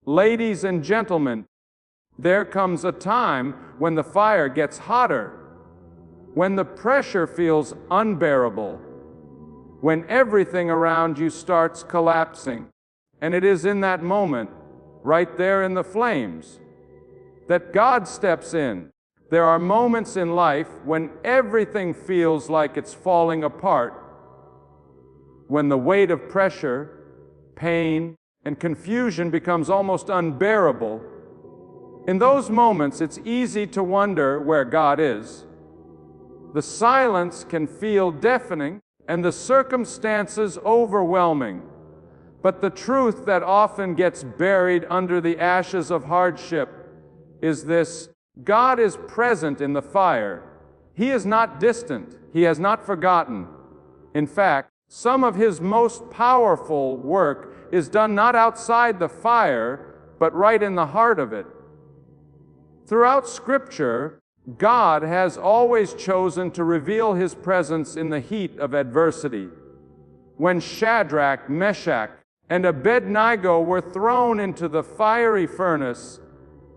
Ladies and gentlemen, there comes a time when the fire gets hotter, when the pressure feels unbearable, when everything around you starts collapsing. And it is in that moment, right there in the flames, that God steps in. There are moments in life when everything feels like it's falling apart, when the weight of pressure, pain, and confusion becomes almost unbearable. In those moments, it's easy to wonder where God is. The silence can feel deafening, and the circumstances overwhelming. But the truth that often gets buried under the ashes of hardship is this: God is present in the fire. He is not distant. He has not forgotten. In fact, some of His most powerful work is done not outside the fire, but right in the heart of it. Throughout Scripture, God has always chosen to reveal His presence in the heat of adversity. When Shadrach, Meshach, and Abednego were thrown into the fiery furnace,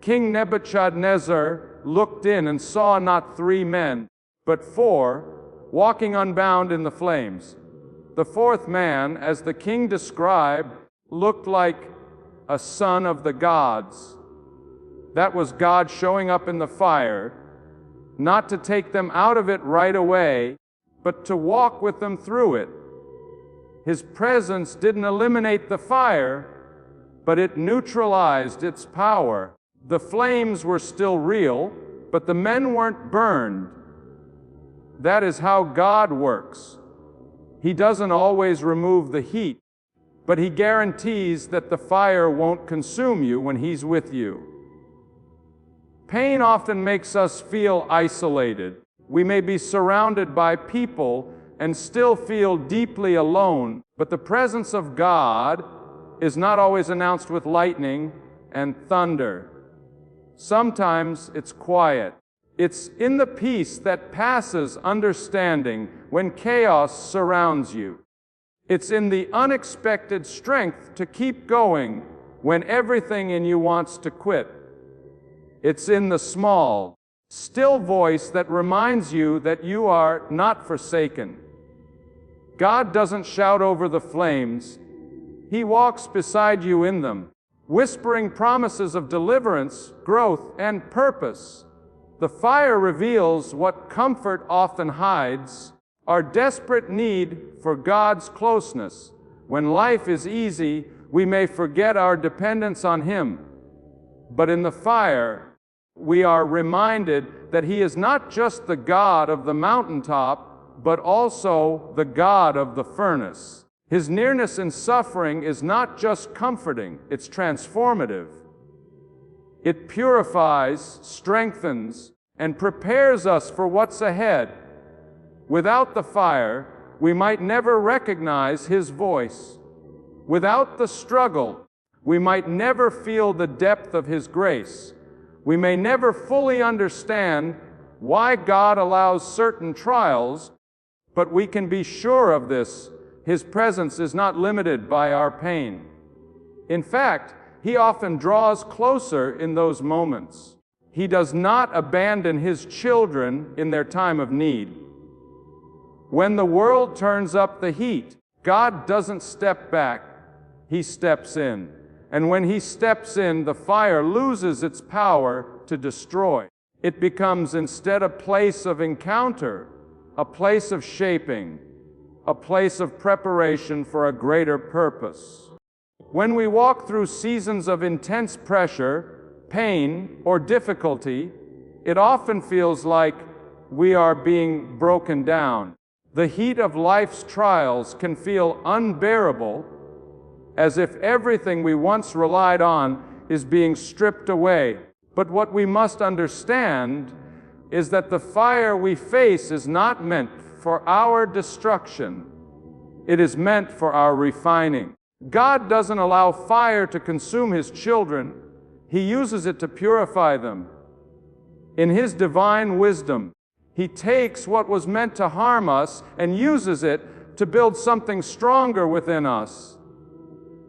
King Nebuchadnezzar looked in and saw not 3 men, but 4, walking unbound in the flames. The 4th man, as the king described, looked like a son of the gods. That was God showing up in the fire, not to take them out of it right away, but to walk with them through it. His presence didn't eliminate the fire, but it neutralized its power. The flames were still real, but the men weren't burned. That is how God works. He doesn't always remove the heat, but He guarantees that the fire won't consume you when He's with you. Pain often makes us feel isolated. We may be surrounded by people and still feel deeply alone, but the presence of God is not always announced with lightning and thunder. Sometimes it's quiet. It's in the peace that passes understanding when chaos surrounds you. It's in the unexpected strength to keep going when everything in you wants to quit. It's in the small, still voice that reminds you that you are not forsaken. God doesn't shout over the flames. He walks beside you in them, whispering promises of deliverance, growth, and purpose. The fire reveals what comfort often hides: our desperate need for God's closeness. When life is easy, we may forget our dependence on Him. But in the fire, we are reminded that He is not just the God of the mountaintop, but also the God of the furnace. His nearness in suffering is not just comforting, it's transformative. It purifies, strengthens, and prepares us for what's ahead. Without the fire, we might never recognize His voice. Without the struggle, we might never feel the depth of His grace. We may never fully understand why God allows certain trials, but we can be sure of this: His presence is not limited by our pain. In fact, He often draws closer in those moments. He does not abandon His children in their time of need. When the world turns up the heat, God doesn't step back. He steps in. And when He steps in, the fire loses its power to destroy. It becomes instead a place of encounter, a place of shaping, a place of preparation for a greater purpose. When we walk through seasons of intense pressure, pain, or difficulty, it often feels like we are being broken down. The heat of life's trials can feel unbearable, as if everything we once relied on is being stripped away. But what we must understand is that the fire we face is not meant for our destruction. It is meant for our refining. God doesn't allow fire to consume His children. He uses it to purify them. In His divine wisdom, He takes what was meant to harm us and uses it to build something stronger within us.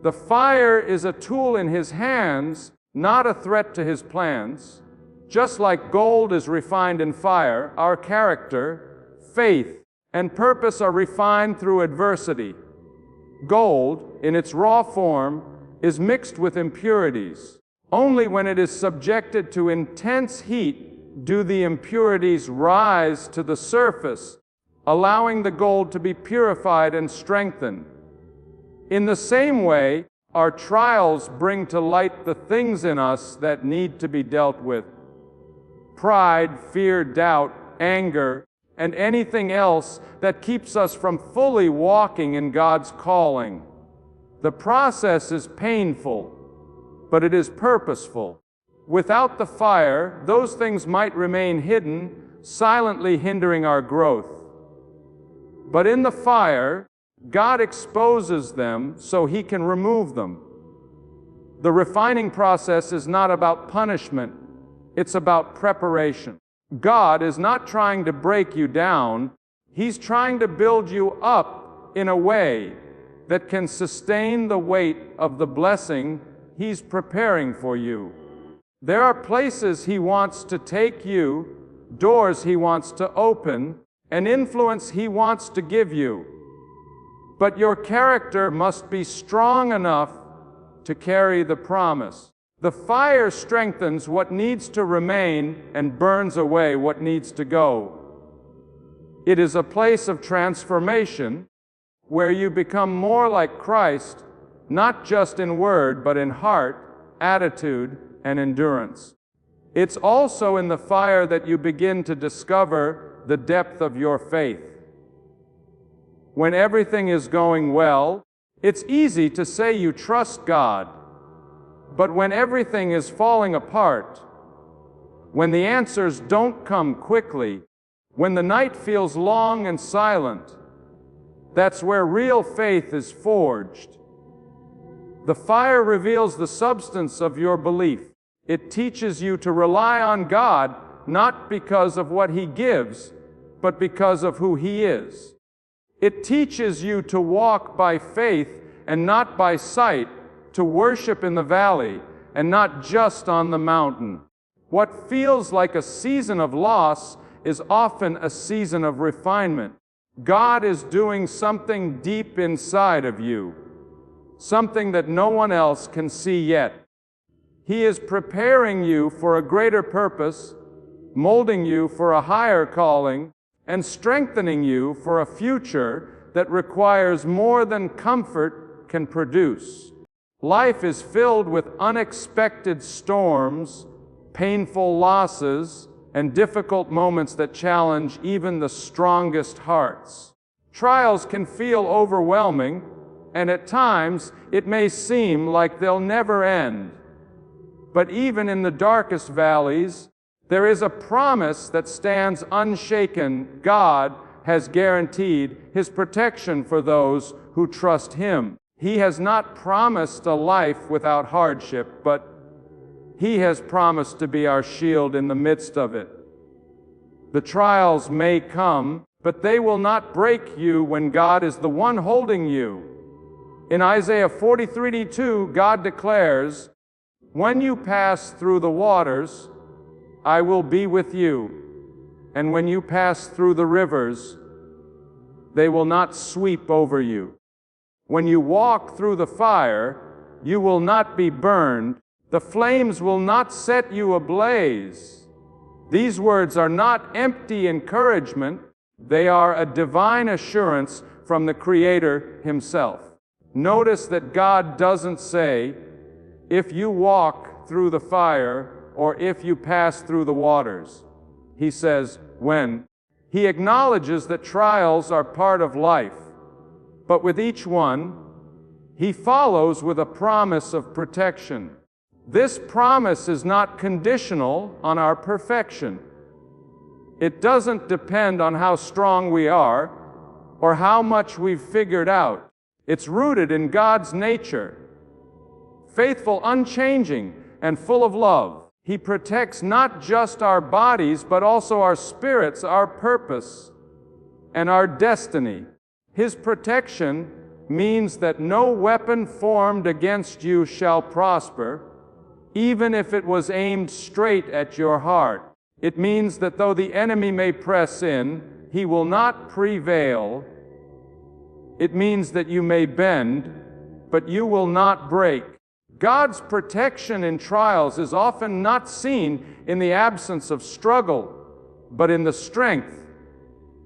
The fire is a tool in his hands, not a threat to his plans. Just like gold is refined in fire, our character, faith, and purpose are refined through adversity. Gold, in its raw form, is mixed with impurities. Only when it is subjected to intense heat do the impurities rise to the surface, allowing the gold to be purified and strengthened. In the same way, our trials bring to light the things in us that need to be dealt with. Pride, fear, doubt, anger, and anything else that keeps us from fully walking in God's calling. The process is painful, but it is purposeful. Without the fire, those things might remain hidden, silently hindering our growth. But in the fire, God exposes them so He can remove them. The refining process is not about punishment, it's about preparation. God is not trying to break you down, He's trying to build you up in a way that can sustain the weight of the blessing He's preparing for you. There are places He wants to take you, doors He wants to open, and influence He wants to give you. But your character must be strong enough to carry the promise. The fire strengthens what needs to remain and burns away what needs to go. It is a place of transformation where you become more like Christ, not just in word, but in heart, attitude, and endurance. It's also in the fire that you begin to discover the depth of your faith. When everything is going well, it's easy to say you trust God. But when everything is falling apart, when the answers don't come quickly, when the night feels long and silent, that's where real faith is forged. The fire reveals the substance of your belief. It teaches you to rely on God, not because of what He gives, but because of who He is. It teaches you to walk by faith and not by sight, to worship in the valley and not just on the mountain. What feels like a season of loss is often a season of refinement. God is doing something deep inside of you, something that no one else can see yet. He is preparing you for a greater purpose, molding you for a higher calling, and strengthening you for a future that requires more than comfort can produce. Life is filled with unexpected storms, painful losses, and difficult moments that challenge even the strongest hearts. Trials can feel overwhelming, and at times it may seem like they'll never end. But even in the darkest valleys, there is a promise that stands unshaken. God has guaranteed His protection for those who trust Him. He has not promised a life without hardship, but He has promised to be our shield in the midst of it. The trials may come, but they will not break you when God is the one holding you. In Isaiah 43:2, God declares, "When you pass through the waters, I will be with you, and when you pass through the rivers, they will not sweep over you. When you walk through the fire, you will not be burned. The flames will not set you ablaze." These words are not empty encouragement. They are a divine assurance from the Creator Himself. Notice that God doesn't say, "If you walk through the fire," or "if you pass through the waters." He says, "when." He acknowledges that trials are part of life. But with each one, He follows with a promise of protection. This promise is not conditional on our perfection. It doesn't depend on how strong we are or how much we've figured out. It's rooted in God's nature. Faithful, unchanging, and full of love. He protects not just our bodies, but also our spirits, our purpose, and our destiny. His protection means that no weapon formed against you shall prosper, even if it was aimed straight at your heart. It means that though the enemy may press in, he will not prevail. It means that you may bend, but you will not break. God's protection in trials is often not seen in the absence of struggle, but in the strength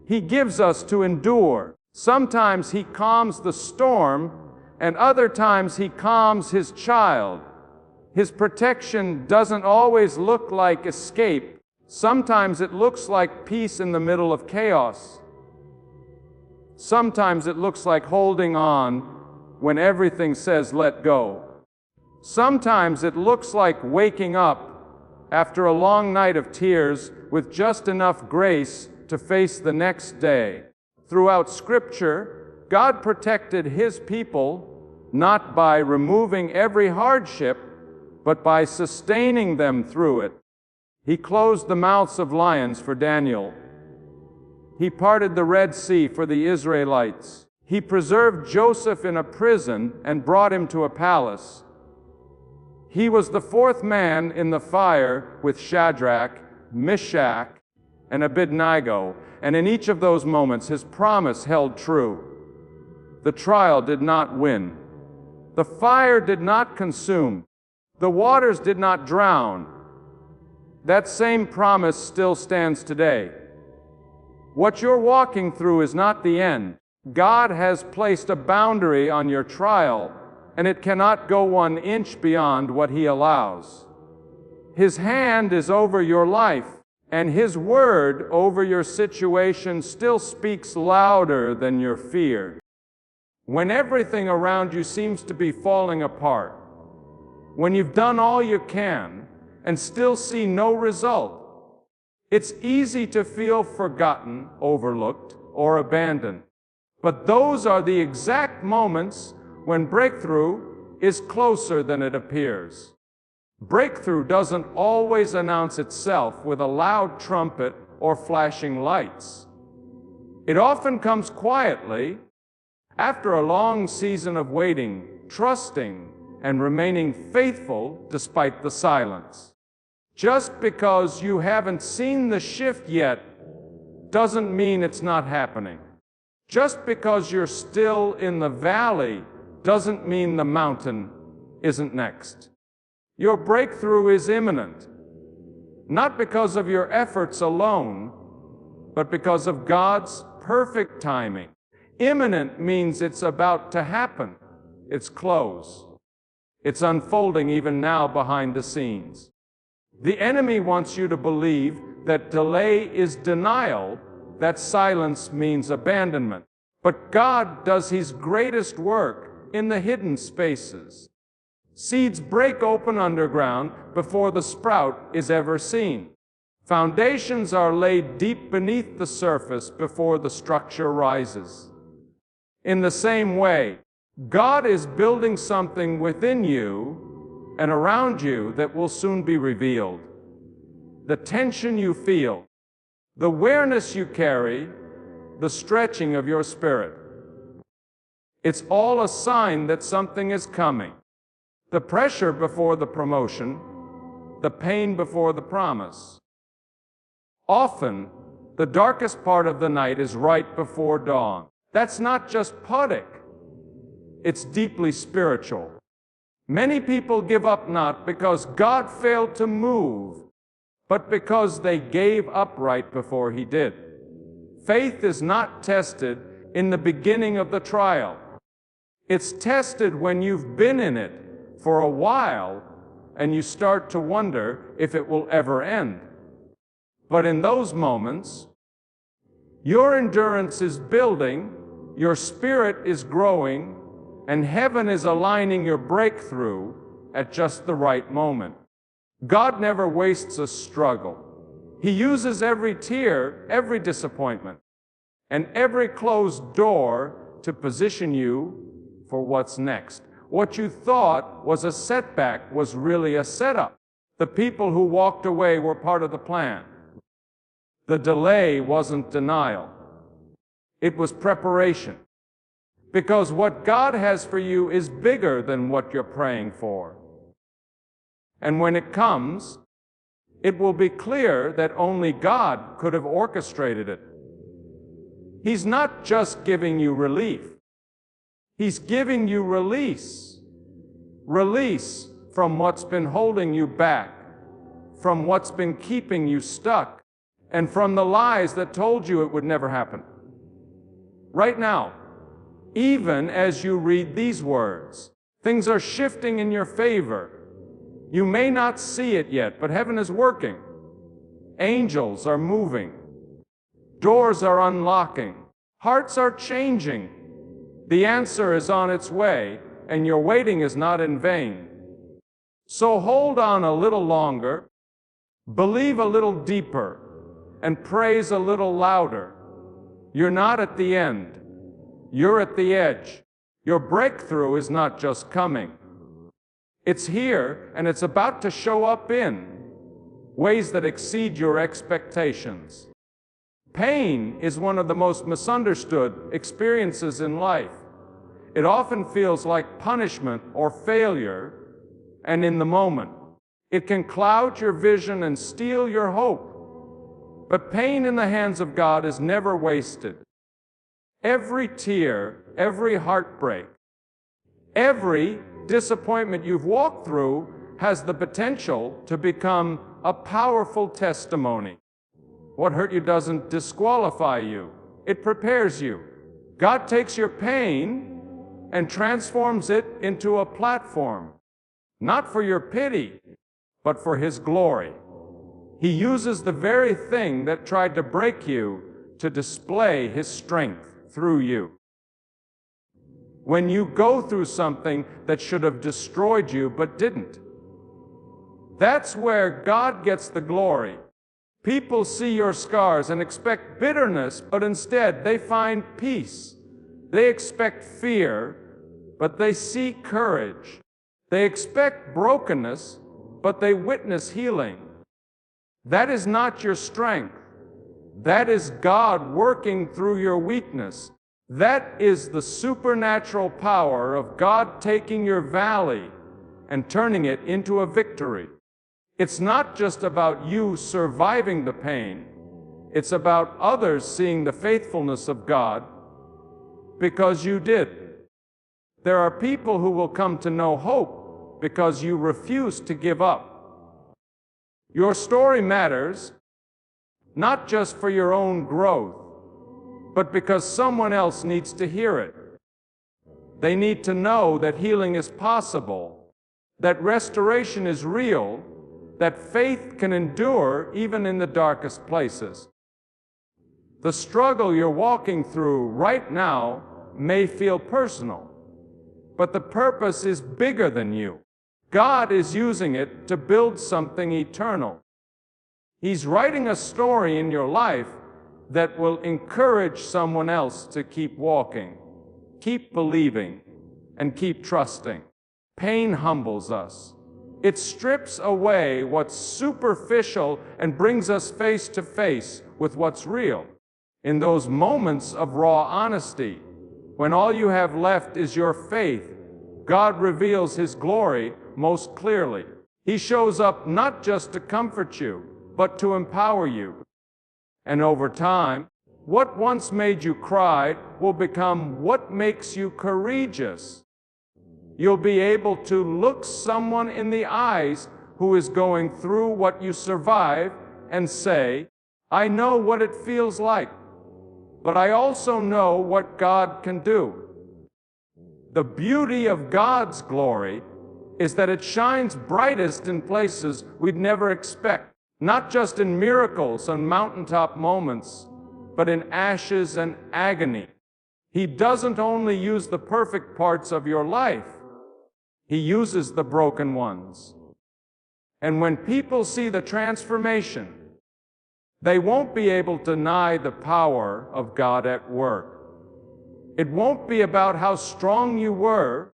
He gives us to endure. Sometimes He calms the storm, and other times He calms His child. His protection doesn't always look like escape. Sometimes it looks like peace in the middle of chaos. Sometimes it looks like holding on when everything says let go. Sometimes it looks like waking up after a long night of tears with just enough grace to face the next day. Throughout Scripture, God protected His people not by removing every hardship, but by sustaining them through it. He closed the mouths of lions for Daniel. He parted the Red Sea for the Israelites. He preserved Joseph in a prison and brought him to a palace. He was the fourth man in the fire with Shadrach, Meshach, and Abednego, and in each of those moments His promise held true. The trial did not win. The fire did not consume. The waters did not drown. That same promise still stands today. What you're walking through is not the end. God has placed a boundary on your trial, and it cannot go 1 inch beyond what He allows. His hand is over your life, and His word over your situation still speaks louder than your fear. When everything around you seems to be falling apart, when you've done all you can and still see no result, it's easy to feel forgotten, overlooked, or abandoned. But those are the exact moments when breakthrough is closer than it appears. Breakthrough doesn't always announce itself with a loud trumpet or flashing lights. It often comes quietly, after a long season of waiting, trusting, and remaining faithful despite the silence. Just because you haven't seen the shift yet doesn't mean it's not happening. Just because you're still in the valley doesn't mean the mountain isn't next. Your breakthrough is imminent, not because of your efforts alone, but because of God's perfect timing. Imminent means it's about to happen. It's close. It's unfolding even now behind the scenes. The enemy wants you to believe that delay is denial, that silence means abandonment. But God does His greatest work in the hidden spaces. Seeds break open underground before the sprout is ever seen. Foundations are laid deep beneath the surface before the structure rises. In the same way, God is building something within you and around you that will soon be revealed. The tension you feel, the awareness you carry, the stretching of your spirit. It's all a sign that something is coming. The pressure before the promotion, the pain before the promise. Often, the darkest part of the night is right before dawn. That's not just poetic. It's deeply spiritual. Many people give up not because God failed to move, but because they gave up right before He did. Faith is not tested in the beginning of the trial. It's tested when you've been in it for a while and you start to wonder if it will ever end. But in those moments, your endurance is building, your spirit is growing, and heaven is aligning your breakthrough at just the right moment. God never wastes a struggle. He uses every tear, every disappointment, and every closed door to position you for what's next. What you thought was a setback was really a setup. The people who walked away were part of the plan. The delay wasn't denial. It was preparation. Because what God has for you is bigger than what you're praying for. And when it comes, it will be clear that only God could have orchestrated it. He's not just giving you relief. He's giving you release. Release from what's been holding you back, from what's been keeping you stuck, and from the lies that told you it would never happen. Right now, even as you read these words, things are shifting in your favor. You may not see it yet, but heaven is working. Angels are moving. Doors are unlocking. Hearts are changing. The answer is on its way, and your waiting is not in vain. So hold on a little longer, believe a little deeper, and praise a little louder. You're not at the end. You're at the edge. Your breakthrough is not just coming. It's here, and it's about to show up in ways that exceed your expectations. Pain is one of the most misunderstood experiences in life. It often feels like punishment or failure, and in the moment, it can cloud your vision and steal your hope. But pain in the hands of God is never wasted. Every tear, every heartbreak, every disappointment you've walked through has the potential to become a powerful testimony. What hurt you doesn't disqualify you. It prepares you. God takes your pain and transforms it into a platform, not for your pity, but for His glory. He uses the very thing that tried to break you to display His strength through you. When you go through something that should have destroyed you but didn't, that's where God gets the glory. People see your scars and expect bitterness, but instead they find peace. They expect fear, but they see courage. They expect brokenness, but they witness healing. That is not your strength. That is God working through your weakness. That is the supernatural power of God taking your valley and turning it into a victory. It's not just about you surviving the pain. It's about others seeing the faithfulness of God because you did. There are people who will come to know hope because you refuse to give up. Your story matters, not just for your own growth, but because someone else needs to hear it. They need to know that healing is possible, that restoration is real, that faith can endure even in the darkest places. The struggle you're walking through right now may feel personal, but the purpose is bigger than you. God is using it to build something eternal. He's writing a story in your life that will encourage someone else to keep walking, keep believing, and keep trusting. Pain humbles us. It strips away what's superficial and brings us face to face with what's real. In those moments of raw honesty, when all you have left is your faith, God reveals His glory most clearly. He shows up not just to comfort you, but to empower you. And over time, what once made you cry will become what makes you courageous. You'll be able to look someone in the eyes who is going through what you survived and say, I know what it feels like, but I also know what God can do. The beauty of God's glory is that it shines brightest in places we'd never expect, not just in miracles and mountaintop moments, but in ashes and agony. He doesn't only use the perfect parts of your life, He uses the broken ones. And when people see the transformation, they won't be able to deny the power of God at work. It won't be about how strong you were,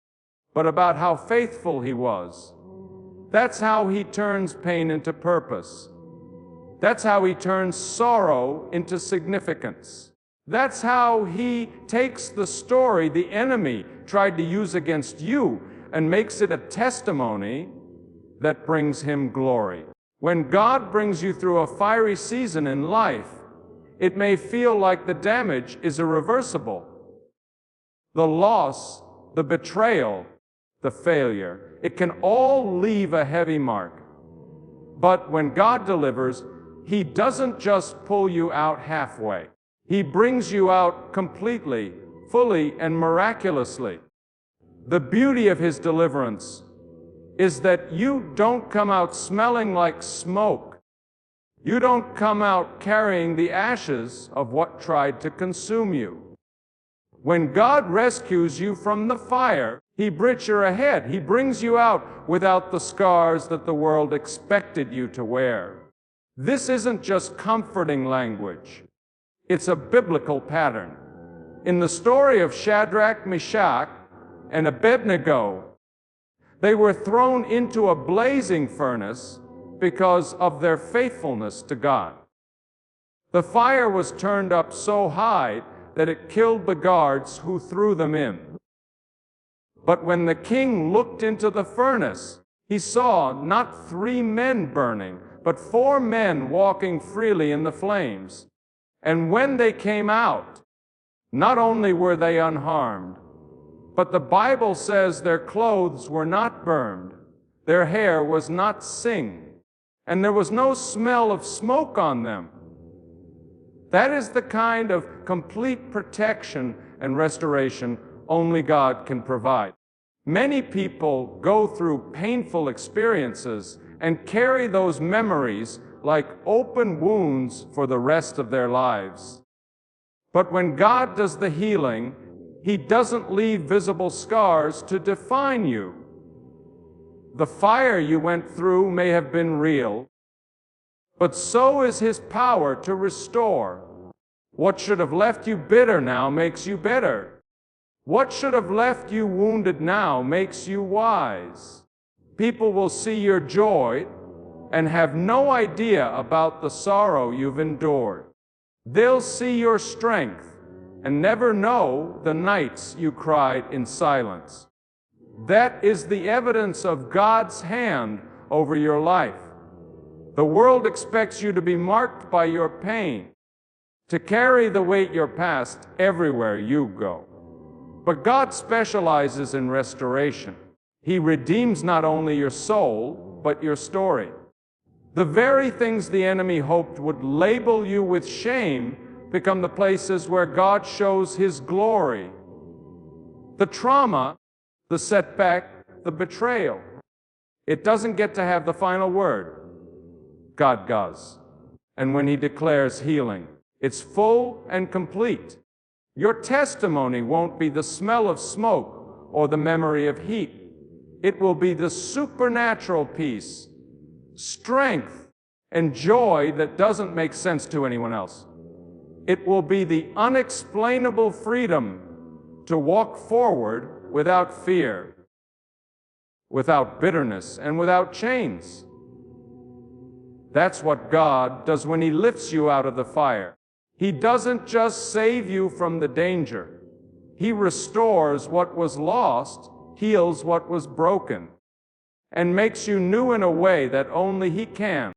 but about how faithful He was. That's how He turns pain into purpose. That's how He turns sorrow into significance. That's how he takes the story the enemy tried to use against you and makes it a testimony that brings him glory. When God brings you through a fiery season in life, it may feel like the damage is irreversible. The loss, the betrayal, the failure, it can all leave a heavy mark. But when God delivers, He doesn't just pull you out halfway. He brings you out completely, fully, and miraculously. The beauty of His deliverance is that you don't come out smelling like smoke. You don't come out carrying the ashes of what tried to consume you. When God rescues you from the fire, He brings you ahead. He brings you out without the scars that the world expected you to wear. This isn't just comforting language. It's a biblical pattern. In the story of Shadrach, Meshach, and Abednego, they were thrown into a blazing furnace because of their faithfulness to God. The fire was turned up so high that it killed the guards who threw them in. But when the king looked into the furnace, he saw not 3 men burning, but 4 men walking freely in the flames. And when they came out, not only were they unharmed, but the Bible says their clothes were not burned, their hair was not singed, and there was no smell of smoke on them. That is the kind of complete protection and restoration only God can provide. Many people go through painful experiences and carry those memories like open wounds for the rest of their lives. But when God does the healing, He doesn't leave visible scars to define you. The fire you went through may have been real, but so is His power to restore. What should have left you bitter now makes you better. What should have left you wounded now makes you wise. People will see your joy and have no idea about the sorrow you've endured. They'll see your strength and never know the nights you cried in silence. That is the evidence of God's hand over your life. The world expects you to be marked by your pain, to carry the weight of your past everywhere you go. But God specializes in restoration. He redeems not only your soul, but your story. The very things the enemy hoped would label you with shame become the places where God shows His glory. The trauma, the setback, the betrayal, it doesn't get to have the final word. God does. And when He declares healing, it's full and complete. Your testimony won't be the smell of smoke or the memory of heat. It will be the supernatural peace, strength, and joy that doesn't make sense to anyone else. It will be the unexplainable freedom to walk forward without fear, without bitterness, and without chains. That's what God does when He lifts you out of the fire. He doesn't just save you from the danger. He restores what was lost, heals what was broken, and makes you new in a way that only He can.